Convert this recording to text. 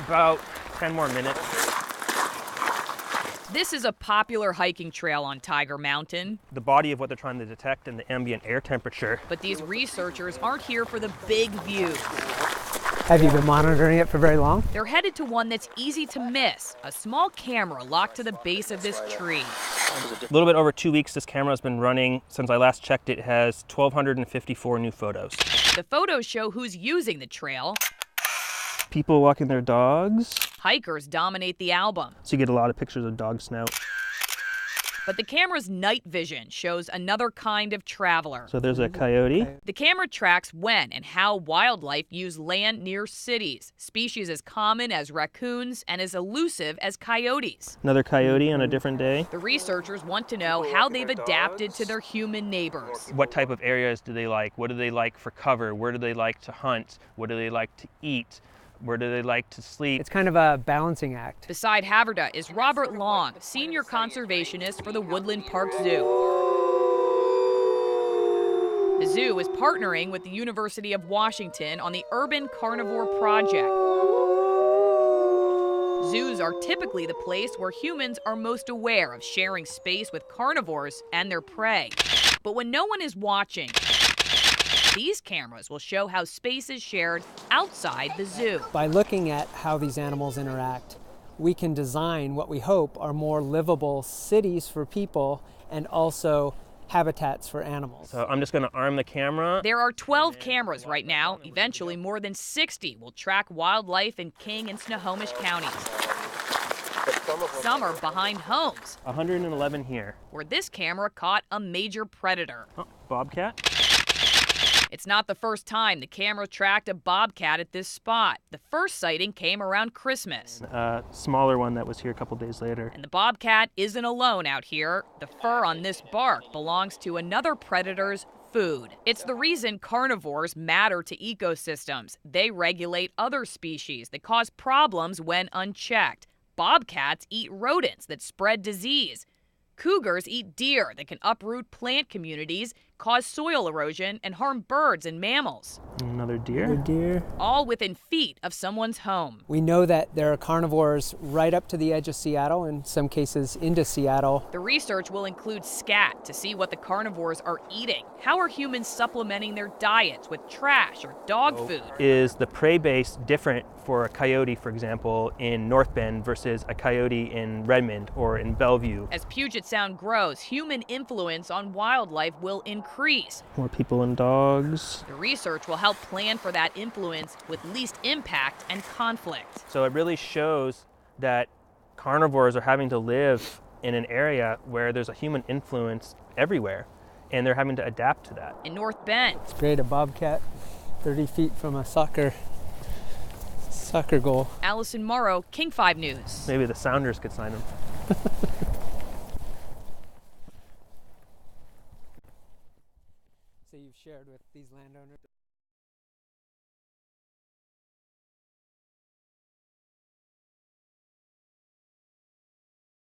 About 10 more minutes. This is a popular hiking trail on Tiger Mountain. The body of what they're trying to detect and the ambient air temperature. But these researchers aren't here for the big views. Have you been monitoring it for very long? They're headed to one that's easy to miss, a small camera locked to the base of this tree. A little bit over 2 weeks this camera's been running. Since I last checked, it has 1,254 new photos. The photos show who's using the trail. People walking their dogs. Hikers dominate the album. So you get a lot of pictures of dog snout. But the camera's night vision shows another kind of traveler. So there's a coyote. The camera tracks when and how wildlife use land near cities, species as common as raccoons and as elusive as coyotes. Another coyote on a different day. The researchers want to know how they've adapted to their human neighbors. What type of areas do they like? What do they like for cover? Where do they like to hunt? What do they like to eat? Where do they like to sleep? It's kind of a balancing act. Beside Haverda is Robert Long, senior conservationist for the Woodland Park Zoo. The zoo is partnering with the University of Washington on the Urban Carnivore Project. Zoos are typically the place where humans are most aware of sharing space with carnivores and their prey. But when no one is watching, these cameras will show how space is shared outside the zoo. By looking at how these animals interact, we can design what we hope are more livable cities for people and also habitats for animals. So I'm just going to arm the camera. There are 12 cameras right now. Eventually, more than 60 will track wildlife in King and Snohomish counties. Some are behind homes, 111 here. where this camera caught a major predator. Oh, bobcat. It's not the first time the camera tracked a bobcat at this spot. The first sighting came around Christmas. A smaller one that was here a couple days later. And the bobcat isn't alone out here. The fur on this bark belongs to another predator's food. It's the reason carnivores matter to ecosystems. They regulate other species that cause problems when unchecked. Bobcats eat rodents that spread disease. Cougars eat deer that can uproot plant communities, cause soil erosion, and harm birds and mammals. Another deer. All within feet of someone's home. We know that there are carnivores right up to the edge of Seattle, in some cases into Seattle. The research will include scat to see what the carnivores are eating. How are humans supplementing their diets with trash or dog food? Is the prey base different for a coyote, for example, in North Bend versus a coyote in Redmond or in Bellevue? As Puget Sound grows, human influence on wildlife will increase. More people and dogs. The research will help plan for that influence with least impact and conflict. So it really shows that carnivores are having to live in an area where there's a human influence everywhere, and they're having to adapt to that. In North Bend, It's great, a bobcat 30 feet from a soccer goal. Allison Morrow, King 5 News. Maybe the Sounders could sign him. So you've shared with these landowners?